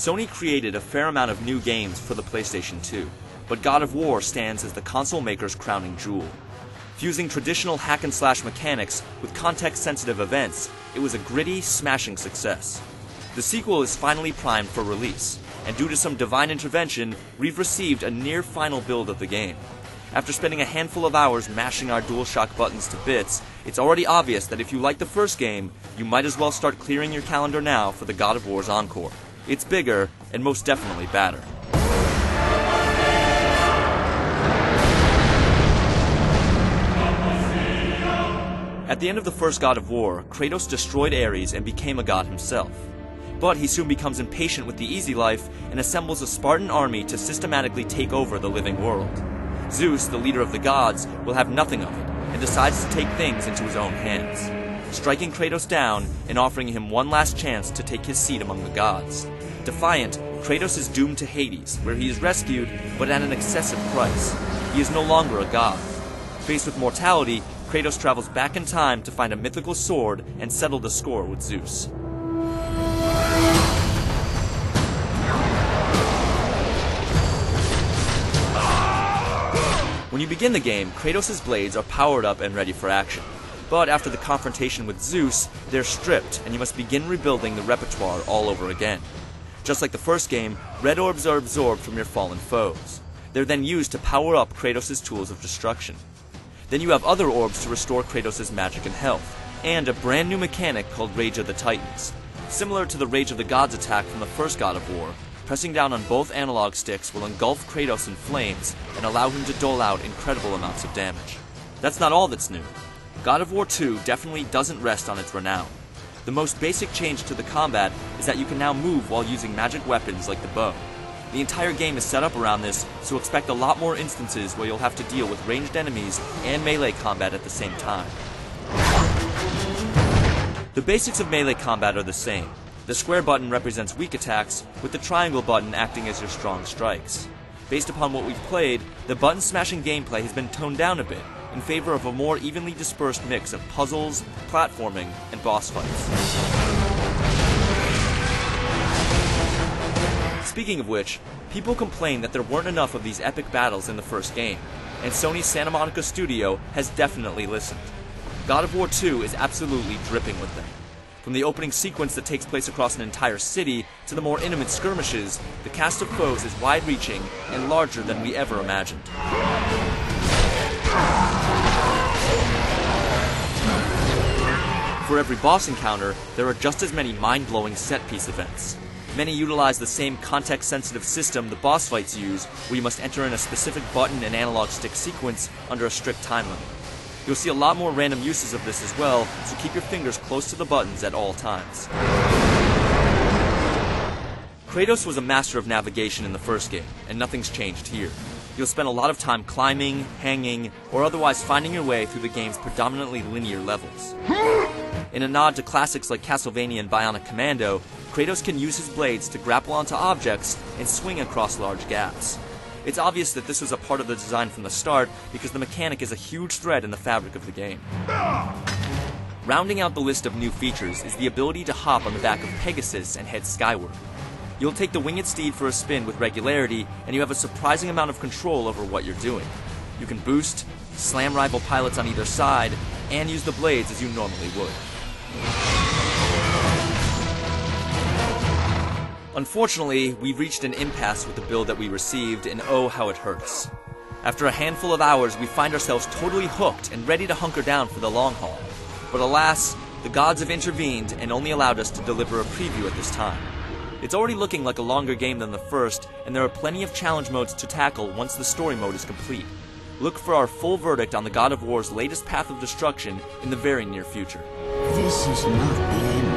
Sony created a fair amount of new games for the PlayStation 2, but God of War stands as the console maker's crowning jewel. Fusing traditional hack-and-slash mechanics with context-sensitive events, it was a gritty, smashing success. The sequel is finally primed for release, and due to some divine intervention, we've received a near-final build of the game. After spending a handful of hours mashing our DualShock buttons to bits, it's already obvious that if you like the first game, you might as well start clearing your calendar now for the God of War's Encore. It's bigger, and most definitely badder. At the end of the first God of War, Kratos destroyed Ares and became a god himself. But he soon becomes impatient with the easy life and assembles a Spartan army to systematically take over the living world. Zeus, the leader of the gods, will have nothing of it, and decides to take things into his own hands, striking Kratos down and offering him one last chance to take his seat among the gods. Defiant, Kratos is doomed to Hades, where he is rescued, but at an excessive price. He is no longer a god. Faced with mortality, Kratos travels back in time to find a mythical sword and settle the score with Zeus. When you begin the game, Kratos' blades are powered up and ready for action. But after the confrontation with Zeus, they're stripped, and you must begin rebuilding the repertoire all over again. Just like the first game, red orbs are absorbed from your fallen foes. They're then used to power up Kratos' tools of destruction. Then you have other orbs to restore Kratos' magic and health, and a brand new mechanic called Rage of the Titans. Similar to the Rage of the Gods attack from the first God of War, pressing down on both analog sticks will engulf Kratos in flames and allow him to dole out incredible amounts of damage. That's not all that's new. God of War 2 definitely doesn't rest on its renown. The most basic change to the combat is that you can now move while using magic weapons like the bow. The entire game is set up around this, so expect a lot more instances where you'll have to deal with ranged enemies and melee combat at the same time. The basics of melee combat are the same. The square button represents weak attacks, with the triangle button acting as your strong strikes. Based upon what we've played, the button smashing gameplay has been toned down a bit, in favor of a more evenly dispersed mix of puzzles, platforming, and boss fights. Speaking of which, people complain that there weren't enough of these epic battles in the first game, and Sony's Santa Monica studio has definitely listened. God of War 2 is absolutely dripping with them. From the opening sequence that takes place across an entire city to the more intimate skirmishes, the cast of foes is wide-reaching and larger than we ever imagined. For every boss encounter, there are just as many mind-blowing set-piece events. Many utilize the same context-sensitive system the boss fights use, where you must enter in a specific button and analog stick sequence under a strict time limit. You'll see a lot more random uses of this as well, so keep your fingers close to the buttons at all times. Kratos was a master of navigation in the first game, and nothing's changed here. You'll spend a lot of time climbing, hanging, or otherwise finding your way through the game's predominantly linear levels. In a nod to classics like Castlevania and Bionic Commando, Kratos can use his blades to grapple onto objects and swing across large gaps. It's obvious that this was a part of the design from the start because the mechanic is a huge thread in the fabric of the game. Rounding out the list of new features is the ability to hop on the back of Pegasus and head skyward. You'll take the winged steed for a spin with regularity, and you have a surprising amount of control over what you're doing. You can boost, slam rival pilots on either side, and use the blades as you normally would. Unfortunately, we've reached an impasse with the build that we received, and oh how it hurts. After a handful of hours, we find ourselves totally hooked and ready to hunker down for the long haul. But alas, the gods have intervened and only allowed us to deliver a preview at this time. It's already looking like a longer game than the first, and there are plenty of challenge modes to tackle once the story mode is complete. Look for our full verdict on the God of War's latest path of destruction in the very near future. This is not the end.